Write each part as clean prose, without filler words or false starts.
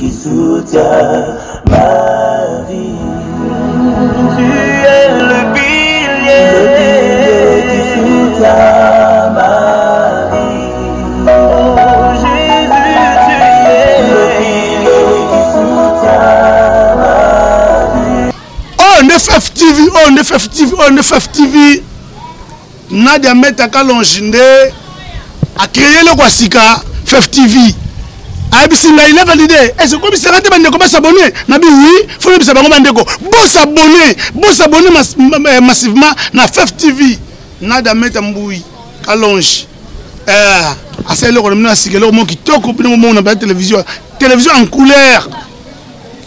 qui soutient ma vie. Tu es le pilier qui soutient ma vie. Oh Jésus, tu es le pilier qui soutient ma vie. Oh NFF TV, oh NFF TV, oh NFF TV. Nadia Meta Kalonjinde a créé le Kwasika FF TV. Abisinga il a validé. Et c'est comme si c'était bande comment s'abonner. Nabi oui, faut même s'abonner bandeko. Bon s'abonner massivement na FF TV. Nadia Meta Mboui Kalonji. À celle là on a signé le moment qui toque au moment on a la télévision en couleur.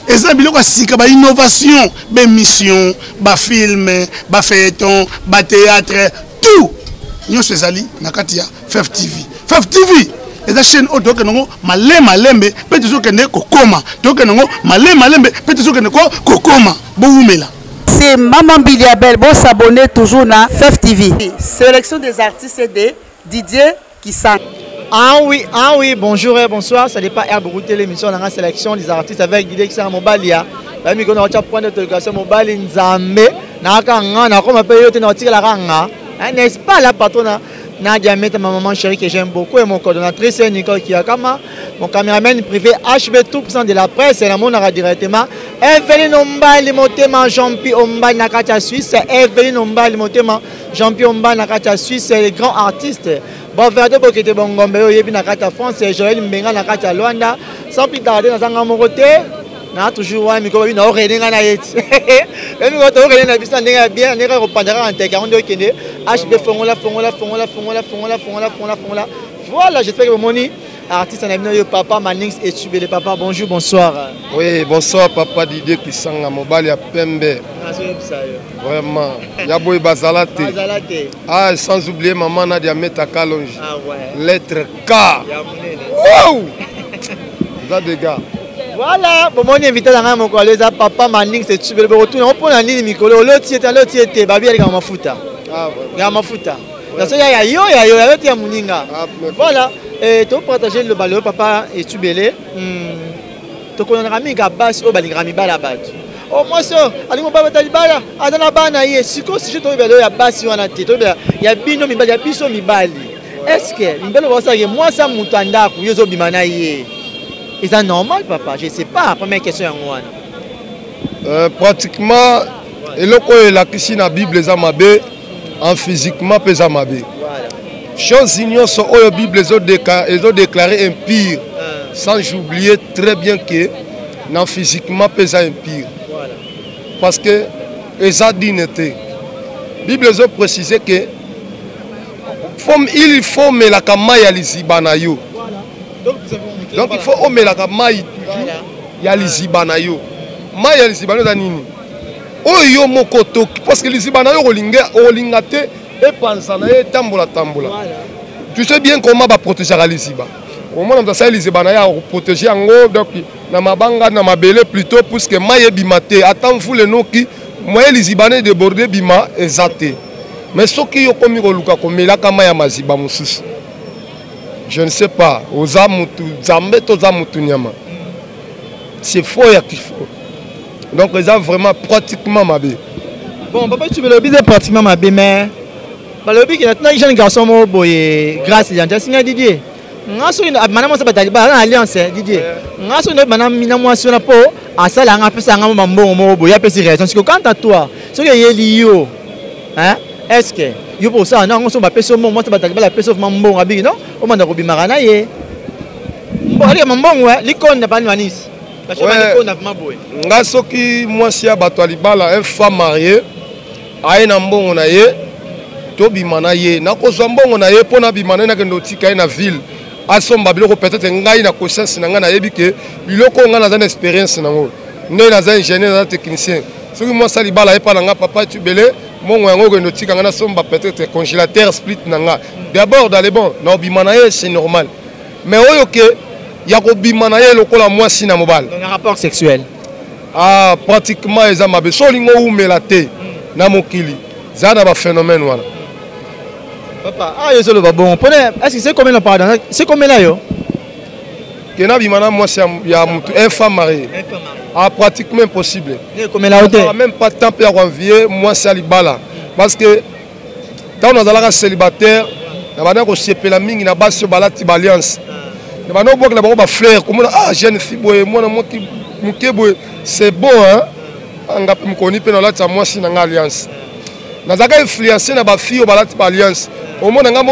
Et ça biloko sika ba innovation, ba mission, ba film, ba feuilleton, ba théâtre, tout. Nous sommes allés na katia FF TV. FF TV. Et la chaîne auto que nous malembe peut-être que ne kokoma. Donc nous malembe peut-être que ne kokoma. Boumela. C'est Maman Biliabel, bon s'abonner toujours na FF TV. Sélection des artistes de Didier Kissan. Ah oui, bonjour et bonsoir. Ça n'est pas Herbe Routé, l'émission dans la sélection des artistes avec Didier Kissan Mobalia. La mise en place point d'interrogation Mobali Nzambe. Nakanga, nakoma payote na tika la ranga. N'est-ce pas la patronne Nadia Meta, ma maman chérie que j'aime beaucoup, et mon coordonnatrice Nicole Kiyakama, mon caméraman privé HB tout % de la presse, et la monara directement. Eveline Ombali Motema, Jean-Pi Ombali Nakata Suisse, Eveline Ombali Motema, Jean-Pi Ombali Nakata Suisse, les grands artistes. Bon, Verdo Bokete Bongombe, Yebi Nakata France, Joël Mbenga Nakata Luanda, sans plus tarder dans un amoroté. Na toujours un micro na orenga na yeti et nous on orenga na bisa ndenge bien ndenge repandera en teka on doit kende HB fongola voilà j'espère que vous moni artiste en avenir papa Manix et tu le papa bonjour bonsoir. Oui bonsoir papa Didier Kisanga Mobali ya pembe vraiment ya boy bazalate ah sans oublier maman Nadia Meta Kalonji ah ouais lettre K wow ça des gars. Voilà, bon, on est invité dans mon collège, papa Manix, c'est tu veux le retour. On prend la ligne Mikolo, l'autre était, babi avec ma fouta. Ah ouais. Gama fouta. Parce qu'il y a l'autre il y a Mouninga. Voilà, et tu partager le ballon, papa et tu belé. Tu connais un ami qui a basse au baligrami balabad. Oh moi ça, allez mon papa talibala, adana bana yé, si je te belé ya basse sur la tête, il y a bino mi bali, il y a biso mi bali. Est-ce que mbelo va ça moi ça mutanda ku yozo bimana yé. Et c'est normal, papa. Je ne sais pas. Première question. Pratiquement, et le quoi la cuisine à Bible les amabé, en physiquement les amabé. Chose ignorent sont la Bible ils ont déclaré impire. Sans oublier très bien que non physiquement les impire. Parce que les a dignité. Bible ils ont précisé que il faut mais la kamaya lisibanayo. Donc il faut omelaka mai ya lizibana yo. Mai ya lizibana za nini? Oyo mokoto parce que lizibana yo olinga te et pensa na tambola. Tu sais bien comment va protéger la liziba. Au moment où ça lizibana ya protéger ngo donc na mabanga na mabele plutôt parce que mai bimate attend vous le noki moi lizibana débordé bima ezate. Mais ce qui yo komi ko luka ko melaka mai ya maziba mususu. Je ne sais pas. C'est faux, il y a qu'il faut. Donc, ils ont vraiment pratiquement ma vie. Bon, papa, tu veux le baiser pratiquement ma vie, mais. Le but est que les jeunes garçons sont grâce à Didier. Didier. Madame, ça va être alliance, Didier. Madame, Minamo, sur la peau, à ça, on a fait ça, on a fait raison. Parce que quant à toi, ce qui est lié, est-ce que. Yo pour ça non on se bat peso moi ça va la peso mambo abi non o manda ko bimarana ye bon ali mambo ouais l'icône n'a pas manis parce que l'icône n'a pas boy nga soki moi si abato libala une femme mariée aye na mbongo na ye to bimana ye na ko zo mbongo na ye pona bimana na kendo tika na ville asomba biloko peut-être ngai na conscience na nga na yebi ke biloko nga na za expérience na ngo ne na za ingénieur na technicien soki moi ça libala e pa na nga papa tu belé mon peut-être congélateur split nanga. D'abord dans les bons, non bimanaye c'est normal. Mais ok, il y a bimanaye lokola moi si na mobile. Un rapport sexuel. Ah pratiquement ils ont mabe solingo ou melate na mokili. Ça na ba phénomène voilà. Papa, ah yo solo ba bon. Est-ce que c'est combien on parle? C'est combien là yo? que na bimana moi c'est un femme mariée. Pratiquement impossible. Même pas de temps pour envier moi c'est Alibala. Parce que quand on a célibataire, on a sepela mingi na base sur balati alliance. On a beaucoup fleurs comme ah jeune fille moi c'est bon hein. On a me connait pe na la moi si na alliance. Na zaka influencer na ba fille balati alliance. Au moins nga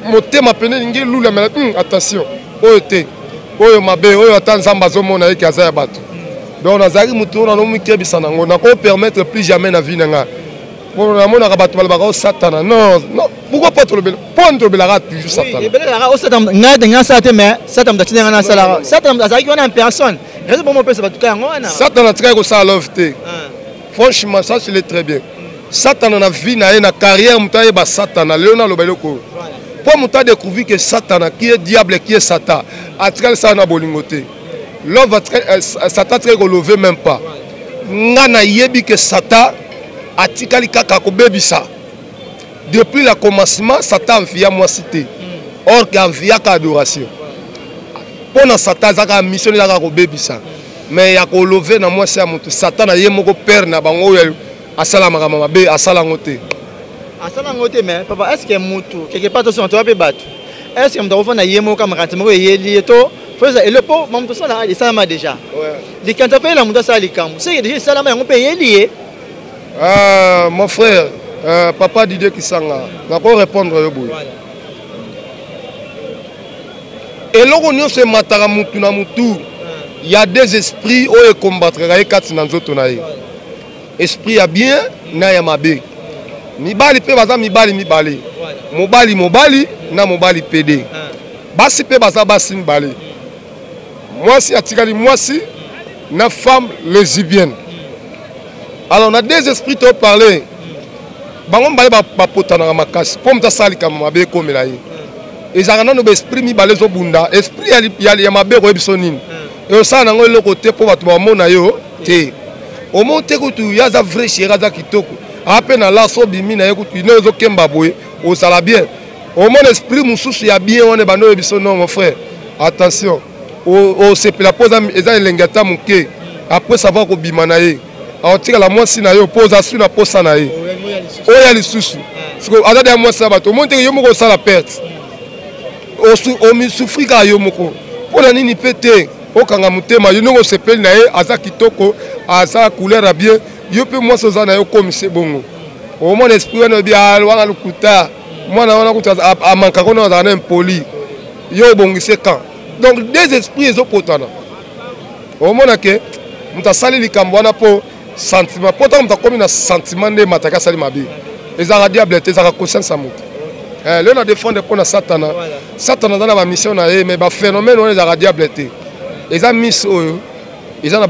motema pene ngi lula mais attention. Oyote. Oyo mabe oyo atanzamba zo mona eki azaya bato. Donc nazaki mutu na no mikebisa nango na ko permettre plus jamais na vie nanga. Pour la mona rabato balbaro satana. Non, non, pourquoi pas trop bel pondre belara toujours satana. Et belara o satana nga sate mais satana datina na sala. Satana azaki wana en personne. Raison pour mon père c'est pas tout cas ngona. Satana tika ko sa love te. Franchement ça c'est très bien. Satana na vie na na carrière mutaye ba satana leona lobeloko. Pour muta découvrir que satana qui est diable qui est satan. Atikal ça na bolingote. L'homme Satan très relevé même pas. Ngana yebi que Satan atikali kaka ko bebisa. Depuis le commencement, Satan via moi cité. Or qu'il via adoration. Pendant Satan zaka mission zaka ko bebisa. Mais ya ko lever na moi c'est amutu. Satan na yemo ko père na bango asala makama be asala ngote. Asala ngote mais papa est-ce que mutu quelque part sur toi pe battu. Est-ce que m'doit faire na yemo comme ratement yeli to et le pot, maman, ça là, ça m'a déjà. Les quand tu fais la mouta ça les camps, c'est déjà ça là, mais on peut y lier. Mon frère, papa Didier Kisanga, va pas répondre au bout. Et là on se matara mutu na mutu, il y a des esprits où ils combattre les quatre dans autres naï. Esprit a bien, na ya mabe. Mibali pe baza mibali. Mobali na mobali PD. Basi pe baza basi mibali. Moi si atikali moi si na femme lesbienne. Alors on a des esprits qui parler. Bango mbale ba potana makasi. Pour mta sali kama mabe comme là. Et ça rend nos esprits mi balé zo bunda. Esprit ya mabe ko ebisonine. Et ça na ngolo côté pour batu ba mona yo te. Au monte ko tu ya za vrai chéra za kitoko. Après na la so bimi na yo tu no zo kemba boy. Au sala bien. Au mon esprit mususu ya bien on e bano ebisono mon frère. Attention. C'est la pose à l'engata mouké. Après savoir qu'au bimanaye. On tire la moitié na yo pose à sur la pose naye. Oya li susu. Parce que à la moitié ça va. Tout le monde est yomoko ça la perte. Au mi souffrir ka yomoko. Pour la nini pété. Au kanga mutema yo no se pelle naye aza kitoko aza couleur à bien. Yo pe moi so za na yo comme c'est bongo. Au mon esprit no bien wana lukuta. Moi na wana kuta a manka ko na za impoli. Yo bongise quand. Donc des esprits ils ont potana. Au moins que muta sali likambwana po sentiment. Pourtant muta comme un sentiment de mataka sali mabi. Les aradiables ils ont conscience à muta. Là on a défendre pour na satana. Satana dans la mission na mais ba phénomène on les aradiables ils ont mis ils ont na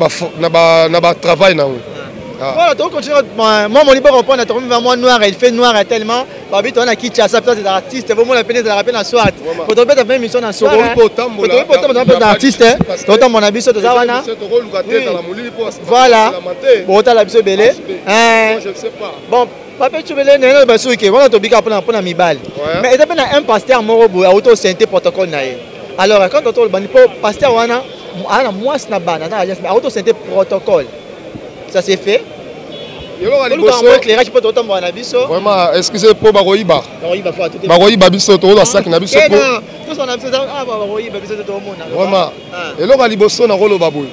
ba travail na. Voilà, donc continue. Moi, mon libre reprend, moi noir, il fait noir tellement. Parmi toi, on a qui tient ça, des artistes. Vraiment, la peine de la rappeler en soir. Pour te mettre une mission en soir. Pour te mettre d'artiste, autant mon avis sur tout ça. Voilà. Bon, tu as l'habitude de belé. Je ne sais pas. Bon, papa, tu veux les néons, ben, sur qui? Voilà, tu as pour la mi-balle. Mais il y a un pasteur morobo, auto-santé protocole. Alors, quand tu as le pasteur, moi, c'est la banane, auto-santé protocole. Ça s'est fait. Vraiment, excusez pour Baroïba. Baroïba biso to la sac na biso ko. Vraiment. Et là liboso na rolo baboy.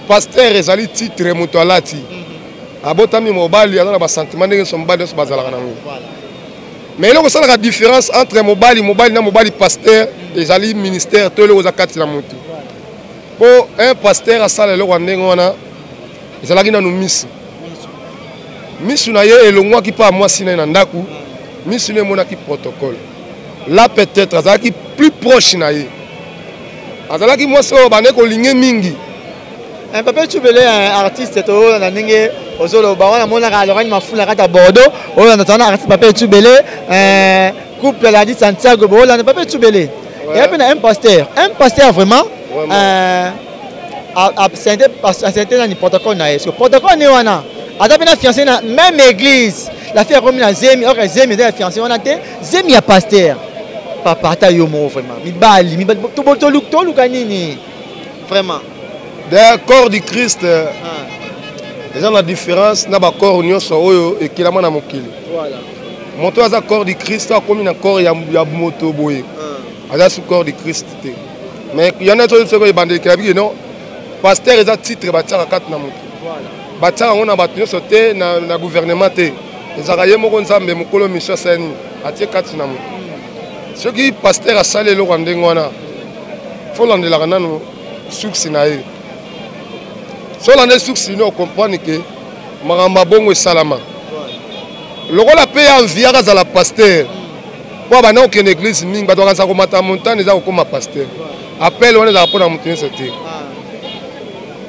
Pasteur ezali titre moto alati. Abotami mobali ana ba sentiment ndenge so mobali so bazala kana ngo. Mais là ça la différence entre mobali na mobali pasteur ezali ministère to le ozakati la moto. Pour un pasteur a sala le ndenge wana ezalaki na misu misu na ye elongwaki pa mwasi na ye na ndaku misu na emonaki protocole là peut-être azalaki plus proche na ye azalaki mwasi oyo bande kolinge mingi papa tubele artiste to na ndenge ozoloba wana monaka Lorraine Mafula kata Bordeaux oyo natana artiste papa tubele couple la dit Santiago bola papa tubele et puis un pasteur vraiment c'était dans le protocole. Le protocole est là. A fiancé dans même église. La fille a remis à Zemi. Or, Zemi est fiancé. On a dit Zemi a pasteur. papa ata yo mo vraiment mibali to luka nini vraiment le corps du Christ déjà la différence na ba corps nyonso oyo ekilama na mokili voilà moto aza corps du Christ akomi na corps ya moto boye aza sous corps du Christ te mais il y en a d'autres qui bandent qui non pasteur eza titre batiaka kati na moto voilà batiaka ngo na bato nyonso te na gouvernement te ezaka ye moko nzambe mokolo mission sani atie kati na moto soki pasteur asali eloko ndenge wana fo landelaka nano suksi na ye so lande suksi no comprendre que makambo bongo esalama lokola pe ya enviaka azala pasteur po bana okende église mingi bato bakanisa komata montagne eza kokoma pasteur appel wana ezaka mpona moto nyonso te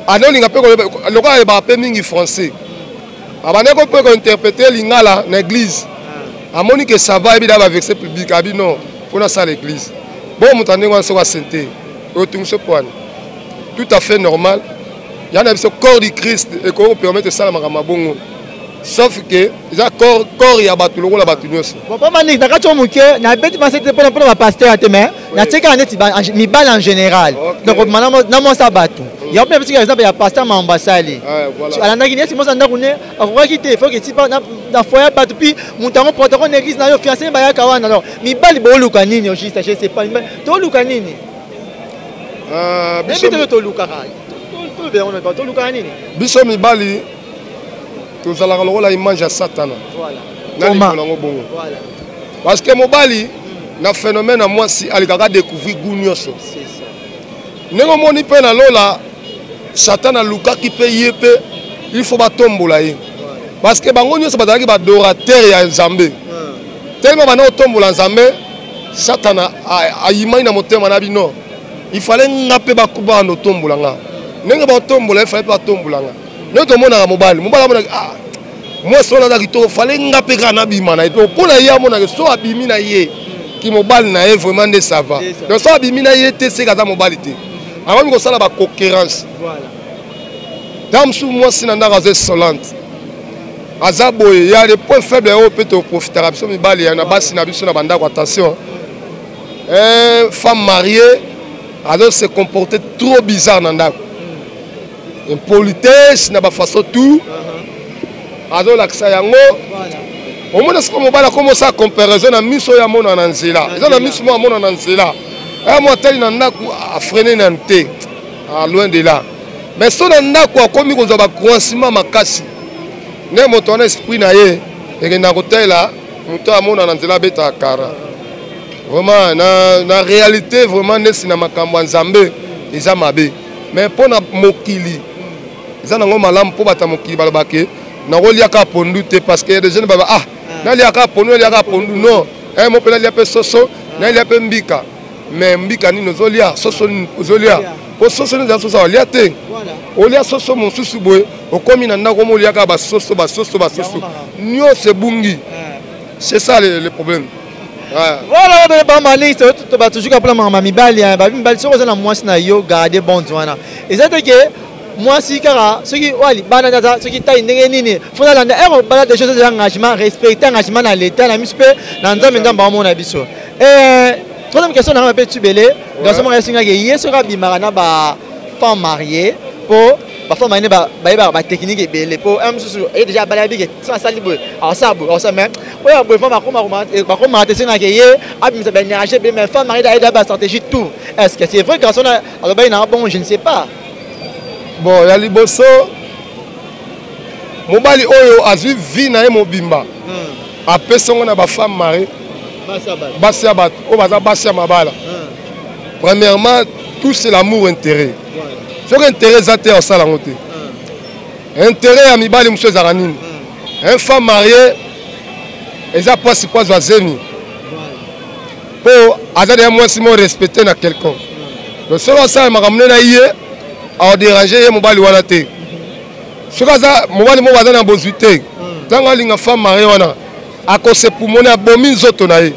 anolinga mpe lokola alebaka mpe mingi français abandeko mpe kointerprete lingala na église amoni ke ça va ebi da baverset public abi non mpona sala église bon moto andenge wana soko asente otungiso poani tout à fait normal yana biso corps du Christ ekoki kopermettre esala makambo bongo sauf que eza corps ya bato lokola bato nyonso papa Manik nakati omuke nabeti masete mpona bapasteur te mais natikaka neti mibali en général donc namosa bato yango mpe petika exemple ya pasteur Mambasali alandaki nesi mosa ndako ne akokaki te faut que tipa na foyer bato puis moto yango protocole na église na yo fiancé bayaka wana alors mibali booluka nini juste je sais pas toluka nini biso tolukaka toluka nini biso mibali tozalaka lokola image ya satana na likolo yango bongo parce que mobali na phénomène ya mwasi alikaka découvrir goût nyonso ndenge omoni mpe na lola satana alukaki mpe ye mpe il faut batombola ye parce que bango nyonso bazalaki badorateur ya nzambe tellement bana otombola nzambe satana ayimai na motema na bino il fallait nga mpe bakuba na otombola nga ndenge batombola il fallait mpe batombola nga ndenge tomonaka mobali amonaki mwasi wana aza kitoko fallait nga mpe kaka nabima na ye mpona ye amonaki so abimi na ye ki mobali na ye vraiment nde ça va donc so abimi na ye te seka aza mobali te akomi kosala baconcurrence ntango mosusu mwasi na ndako aza insolente aza boye ya le point faible oyo mpe toprofitaka biso mibali na basi na biso na bandako attention femme mariée azo se comporter trop bizarre na ndako impolitesse na bafaçon tout azolakisa yango omona siko mobali akomosala comparaison na miso oyo amona na nzela eza na miso mo amona na nzela mo atali na ndako afrene nanu te loin de là mais so na ndako akomi kozwa bacoincement makasi nde moto wana esprit na ye ekenda kotalela moto amona na nzela abetaka kara vraiment na réalité vraiment nesi na makambo ya nzambe eza mabe mais mpona mokili eza nango malamu mpo bata mokili balobake nakoliaka pondu te parce que des jeunes baba naliaka pondu naliaka pondu non mo mpe nalia mpe soso nalia mpe mbika mais mbika nini ozolia soso nini ozolia po soso nini eza soso olia te olia soso mosusu boye okomi na ndako moliaka basoso nyonso ebungi c'est ça le problème. Voilà, Bamalik, tu vas toujours appeler ma mibali, mibali, si vous avez moi na yo garder bon wana. Et c'est que moi si car ceux qui wali banana ceux qui taille nini, faut la bana des choses d'engagement, respecter engagement dans l'état, na mispe na nzambe ndamba mo na biso. Troisième question na pe tu belé, garçon mo resinga ke yesora bimara ba femme mariée pour parfois mané ba technique ebele po msusu déjà balabi ke ça sali boy alors ça même oya boy femme akoma te singa ke ye abimisa ba énergie be mais femme mariée da ba stratégie tout est-ce que c'est vrai que ça alors ba ina bon je ne sais pas bon ya liboso mobali oyo azwi vie na ye mobimba apesongo na ba femme mariée basi abat o baza basi mabala premièrement tout c'est l'amour intérêt. Ce qui intéresse à terre, ça la intérêt à mibali monsieur Zaranine. Une femme mariée, elle a pas si quoi zemi. Pour avoir moins si respecter na quelqu'un. Donc selon ça, m'a ramené na yé, à déranger mobali wana te. Ce que ça, mobali mo bazana bozuité. Tant que femme mariée wana, à cause pour mon abomin zoto na yé.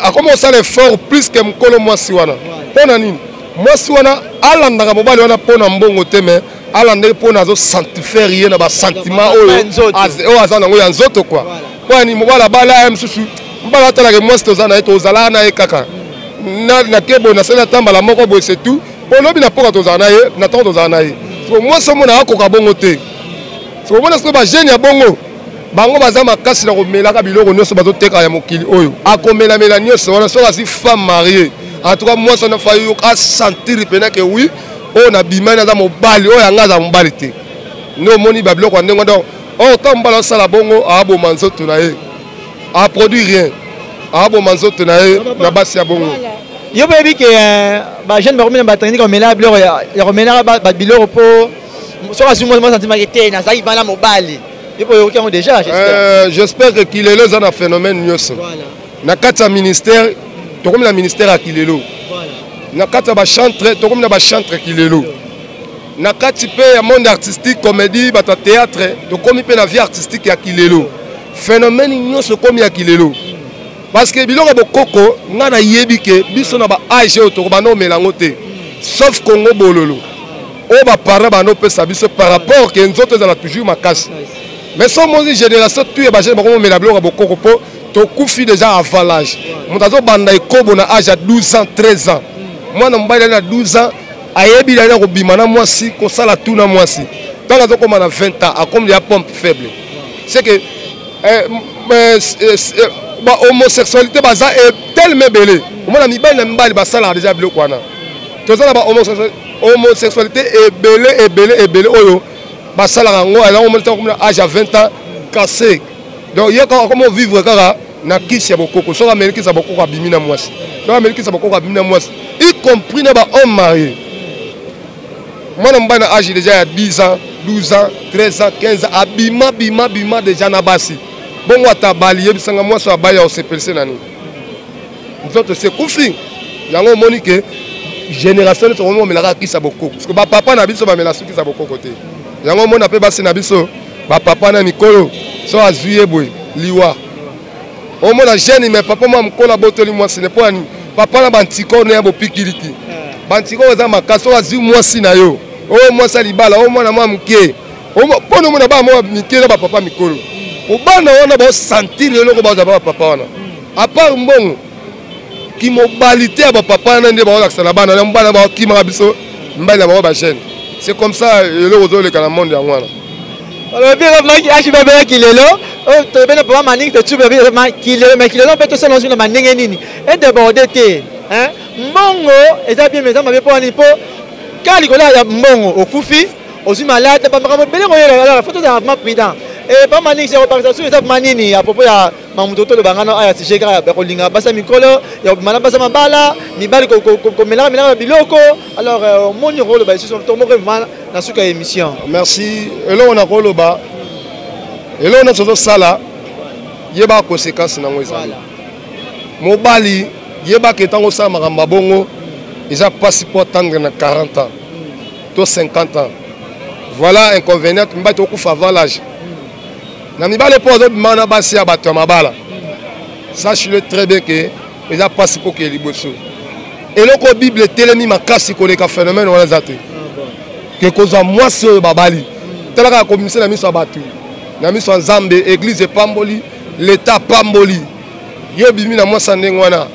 A commencé à l'effort plus que mkolo moi si wana. Pona nini? Moi si wana alandaka mobali wana mpona mbongo te mais alandaki mpona azosanctifier ye na basentiment oyo aza nango ya nzoto kua mponi mobali abala ye mosusu mbala atalaka mwasi toza na ye tozala na ye kaka na kebo nasali atambala moko boye c'est tout po lobi na mpoka tozala na ye na ntango tozala na ye mwasi omona akoka bongo te omona soki bagene ya bongo bango baza makasi na komelaka biloko nyonso bazoteka ya mokili oyo akomelamela nyonso wana soki asi femme mariée en tout cas mwasi wana fa yo asentir pena ke oui oyo na bimani aza mobali oyo yanga aza mobali te nde omoni babiloko ya ndenge donc oyo ka mobali osala bongo aaboma nzoto na ye aproduit rien aaboma nzoto na ye na basi ya bongo yo boyebi ke bagene bakomina batechnique komela biloko ya komelaka biloko mpo soki azwi mwasi sentimaki te nazalaki vana mobali yo boyoki yango déjà j'espère que kilelo eza na phénomène nyonso na kati ya ministère tokomi na ministère ya kilelo na kati ya bachantre tokomi na bachantre kilelo na kati mpe ya monde artistique comédie bato ya théâtre tokomi mpe na vie artistique ya kilelo phénomène nyonso ekomi ya kilelo parce que biloko bokoko nga nayebi ke biso na baage oyo tokobanda omela yango te sauf Congo bololo oyo baparent banda opesa biso par rapport ke nzoto ezala toujours makasi mais so moni génération tu ya bagene bakomomela biloko bokoko mpo tokufi déjà avant l'âge moto azobanda ekobo na age ya 12 ans 13 ans mwana mobali ali na 12 ans ayebi lali na kobima na mwasi kosala tu na mwasi ntango azokoma na 20 ans akomi ya pompe faible c'est que bahomosexualité baza tellement ebele omona mibali na mibali basalaka déjà biloko wana toza na bahomosexualité ebele oyo basalaka yango aza omoni ntango komi na age ya 20 ans cassé donc ye kaka komo vivre kaka na kisi ya bokoko soki ameli kisi ya bokoko abimi na mwasi soki ameli kisi ya bokoko abimi na mwasi y compris na bahomme marié mwana mobali na age déjà ya 10 ans 12 ans 13 ans 15 ans abima déjà na basi bongo ata bali yebisanga mwasi abali ya osepelise na nini nzoto sekufi yango omoni ke génération nyonso omelaka kisi ya bokoko parce que bapapa na biso bamela soki kisi ya bokoko te yango omona mpe basi na biso bapapa na mikolo so azwi ye boye liwa omona jeune me papa mwa mokolo abotoli mwasi ne mpo ani papa na bantikor na ya bopikiliki bantikor eza makasi so azwi mwasi na yo oyo mwasi alibala oyo mwana mwa moke mpona omona baa mwa mike na bapapa mikolo obana wana baosentir eloko bazwa bapapa wana apart mbongo kimobalité ya bapapa wana nde baolakisa na bana bana baokimaka biso mbali na bango bagene c'est comme ça eloko ozoleka na monde yango wana olobi maki ashibabelaki lelo tobena papa maningi totubebi kilelo mais kilelo mpe tosala ozwi na bandenge nini edeborde te mbongo eza bien eza mabe mpo wani mpo ka likolo ya mbongo okufi ozwi malade bamakambo ebele koyela fo tozala vraiment prudent papa maningi sekoparisa soki eza pema nini ya propos ya mamutu tolobangana aya sujet kaka kolinga basa mikolo ya kobimana basa mabala mibali komelaka na biloko alors omoni okoloba lisusu tomoko vraiment na suka ya émission merci eloko na koloba eloko nyonso tozosala yeba conséquence nango ezali mobali yebaka ntango osala makambo ya bongo eza mpasi mpo atendre na 40 ans to 50 ans voilà inconvénient mibali tokufa avant l'âge na mibali mpo azobima na basi ya bato ya mabala sache-le très bien ke eza mpasi mpo ke liboso eloko bible etelemi makasi koleka phénomène wana eza te ke kozwa mwasi oyo babali talaka akomise na miso ya bato na miso ya nzambe église epamboli l'état pamboli yo bimi na mwasi ya ndenge wana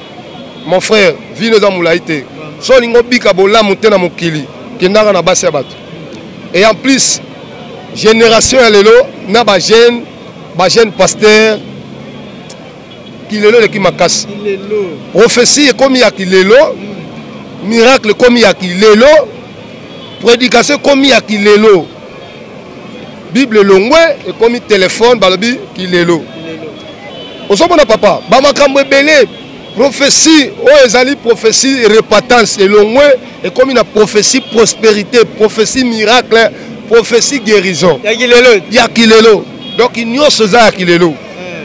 mon frère vino eza molai te so olingi obika bolamu te na mokili kendaka na basi ya bato et en plus génération ya lelo na bagene pasteur kilelo eleki makasi prophétie ekomi ya kilelo miracle ekomi ya kilelo prédication ekomi ya kilelo bible elongwe ekomi telefone balobi kilelo ozomona papa bamakambo ebele prophétie oyo ezali prophétie repentance elongwe ekomi na prophétie prospérité prophétie miracle prophétie guérison ya kilelo donc nyonso eza ya kilelo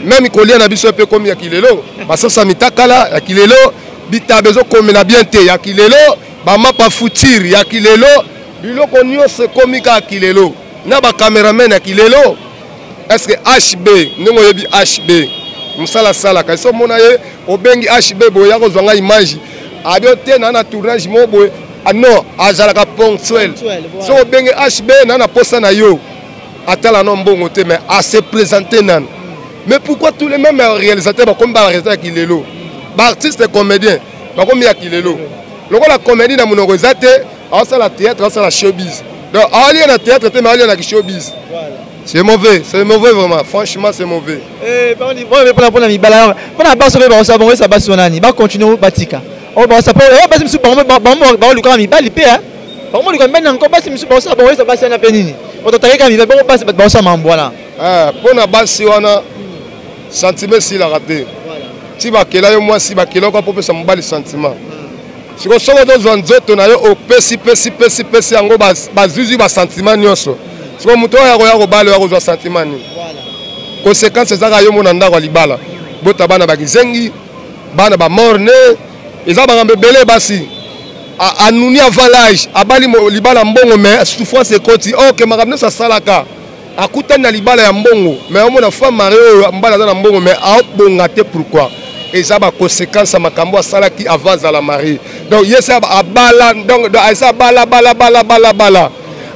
même kolia na biso mpe komi ya kilelo basosa mitakala ya kilelo bitabe ezokomela bien te ya kilelo bamapa future ya kilelo biloko nyonso ekomi kaka kilelo na bacameraman ya kilelo est-ce que hb ndenge oyebi hb mosala asalaka so omona ye obengi hb boye ya kozwanga image abi ote na tournage mo boye non azalaka ponctuel so obenge hb na posa na yo atala no mbongo te mais ase présenter nanu Mais pourquoi tous les mêmes réalisateurs comme réalisateur qui est là, artiste et comédien, comme il y a qui est là. La comédie dans mon organisation, c'est la théâtre, c'est la showbiz. Donc, aller à la théâtre, c'est aller à la showbiz. C'est mauvais vraiment. Franchement, c'est mauvais. Pour la mibala, pour la base, on va savoir ça va sonner. Va continuer batika. On va savoir. Parce que nous sommes le camp mibala, hein. Par contre, le camp encore pas si nous sommes ça va sonner penini. On doit tailler camp mibala, on passe dans ça mambola. Pour la base, si on a sentiment si la raté. Si bakela yo moi si bakela ko popesa mbali sentiment. Si ko soko do nzoto na yo opesi pesi yango bazuzi ba sentiment nyonso. Si ko muto ya ko balo ya ko zo sentiment ni. Conséquence za ka yo mona ndako libala. Bota bana bakizengi bana ba morne eza ba ngambebele basi. Anuni avant l'âge abali libala mbongo mais souffrance e koti OK makamne sa salaka. Akutani na libala ya mbongo mais omona femme mariée mbala za na mbongo mais a bonga te pourquoi? Et ça a conséquence à makambo sala qui avance à la mariée. Donc yes a bala donc ça bala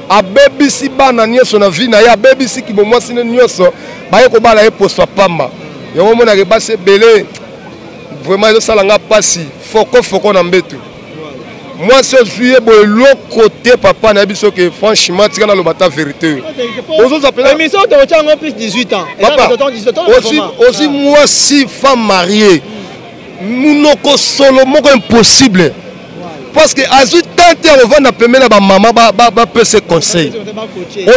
a baby si bana nyoso na vie na ya baby si ki bomwa sine nyoso ba ko bala e poso pamba. Yo mona ke base belé vraiment ça langa pasi foko na mbetu. Moi ce juillet boy l'autre côté papa na biso que franchement tika na lobata vérité. Aux appelés mais ça on tient plus 18 ans. Papa, aussi moi si femme mariée nous n'avons solo moko impossible. Parce que à 8 ans on va na permettre ba maman ba peut se conseil.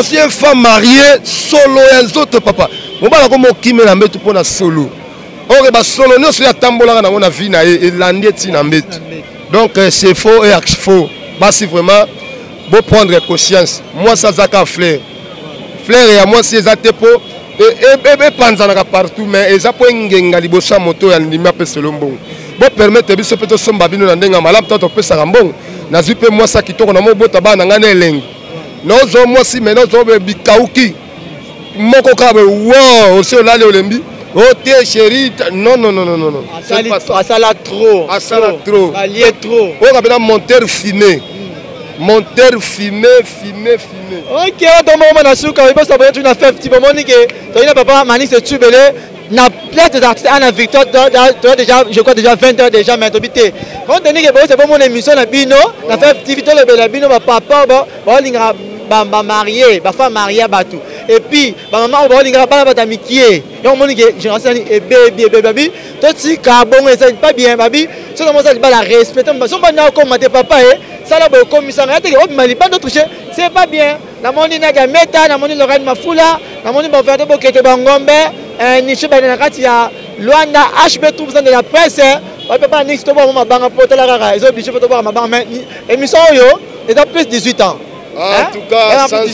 Aussi une femme mariée solo et autres papa. On va comme okime na mbetu pona solo. On ba solo no so ya tambola na na vie na e landé ti na mbetu. Donc c'est faux et faux. Bah si vraiment beau prendre conscience. Moi ça zaka fleur. Fleur et moi c'est zatepo et panzana partout mais eza po ngenga libosa moto ya ndima pe selombo. Bo permettre biso peto somba bino na ndenga malamu toto pesa ngambongo. Na zipe moi ça kitoko na mo bota ba na ngana elengi. Nozo moi si mais nozo be bikauki. Moko ka be wow, aussi olale olembi. Oh t'es chérie, non. Asala trop. Allié trop. On appelle monteur fumé. Monteur fumé. Ok, donc on a su quand il faut une affaire petit moment que tu as papa Mani se tubelé. Na plein des artistes en victoire déjà je crois déjà 20 heures déjà mais habité. Quand on dit que c'est pas mon émission na bino, na faire activité le bino papa ba linga ba marié, ba femme mariée batou. Et puis ba maman ba linga ba ba mikié. Donc on dit que génération et baby toi si carbon et c'est pas bien baby. Ça commence à la respecter parce que on comme tes papa ça là comme ça regarde que mali pas d'autre chose, c'est pas bien. Na moni na ga meta na moni Lorraine Mafula, na moni ba faire de kete bangombe. Niche Benakati ya Luanda HB tout de la presse on peut pas nix to voir ma banque porter la rara ils ont obligé de voir ma banque mais émission yo et dans plus de 18 ans en tout cas sans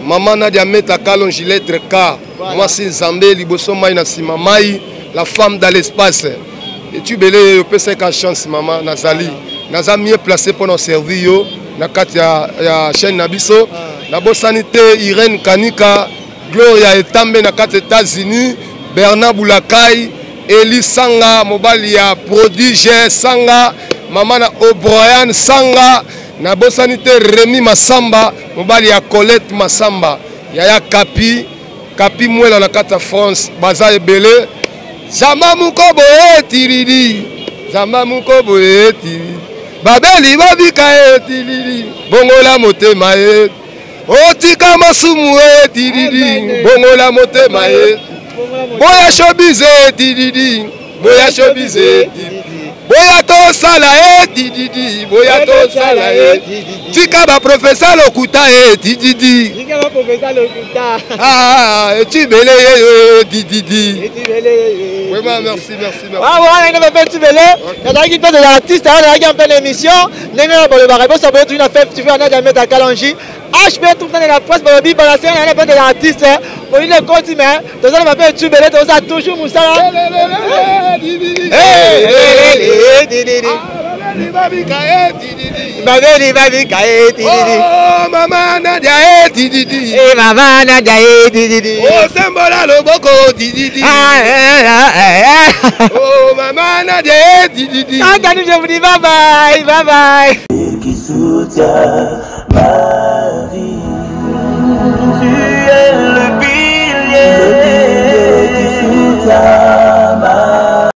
maman Nadia Meta Kalon Giletre K moi c'est Zambé liboso mai na sima mai la femme dans l'espace et tu belé peut 50 chance maman Nazali naza mieux placé pour nous servir yo na kati ya chaîne nabiso na bo sanité Irène Kanika Gloria Etambe na kati États-Unis, Bernard Boulakai, Eli Sanga, mobali ya Prodige Sanga, Maman O'Brien Sanga, na bosanité Rémi Massamba, mobali ya Colette Massamba, Yaya Kapi Mwela na kati France, Baza Ebele, Zama Mukobo Etiridi, Babeli Babika Etiridi, Bongola Motema Etiridi. Otika masumu tididi bongola motema boya showbiz tididi boya showbiz boya to sala tididi boya to sala tika ba professeur lokuta tididi tika ba professeur lokuta etibele tididi vraiment merci ah ouais on a fait tibele on a qui fait de l'artiste on a qui en pleine émission nenga ba le barabo ça peut être une affaire tu veux on a jamais ta Kalanji HB tout dans la presse pour bi balancer on a pas de l'artiste pour il est continue donc on va faire tubele donc ça toujours Moussala oh maman Nadia tididi maman Nadia tididi oh sembola loboko tididi oh maman Nadia tididi quand je vous dis bye bye qui soutient ma vie, tu es le pilier. Suta.